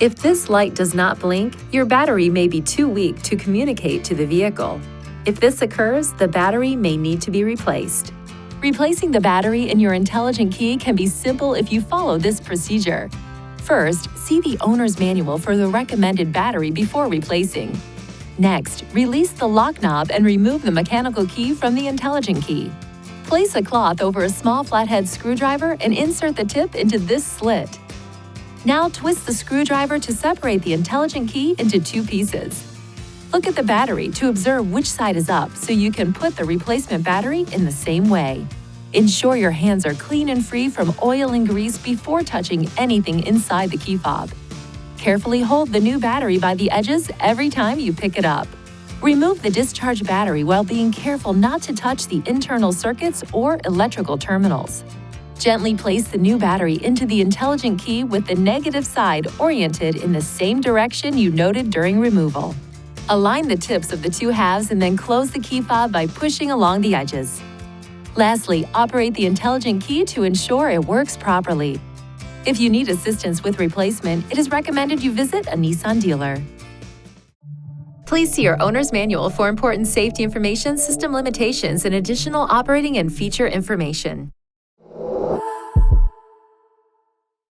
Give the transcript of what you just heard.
If this light does not blink, your battery may be too weak to communicate to the vehicle. If this occurs, the battery may need to be replaced. Replacing the battery in your intelligent key can be simple if you follow this procedure. First, see the owner's manual for the recommended battery before replacing. Next, release the lock knob and remove the mechanical key from the intelligent key. Place a cloth over a small flathead screwdriver and insert the tip into this slit. Now twist the screwdriver to separate the intelligent key into two pieces. Look at the battery to observe which side is up so you can put the replacement battery in the same way. Ensure your hands are clean and free from oil and grease before touching anything inside the key fob. Carefully hold the new battery by the edges every time you pick it up. Remove the discharge battery while being careful not to touch the internal circuits or electrical terminals. Gently place the new battery into the intelligent key with the negative side oriented in the same direction you noted during removal. Align the tips of the two halves and then close the key fob by pushing along the edges. Lastly, operate the intelligent key to ensure it works properly. If you need assistance with replacement, it is recommended you visit a Nissan dealer. Please see your owner's manual for important safety information, system limitations, and additional operating and feature information.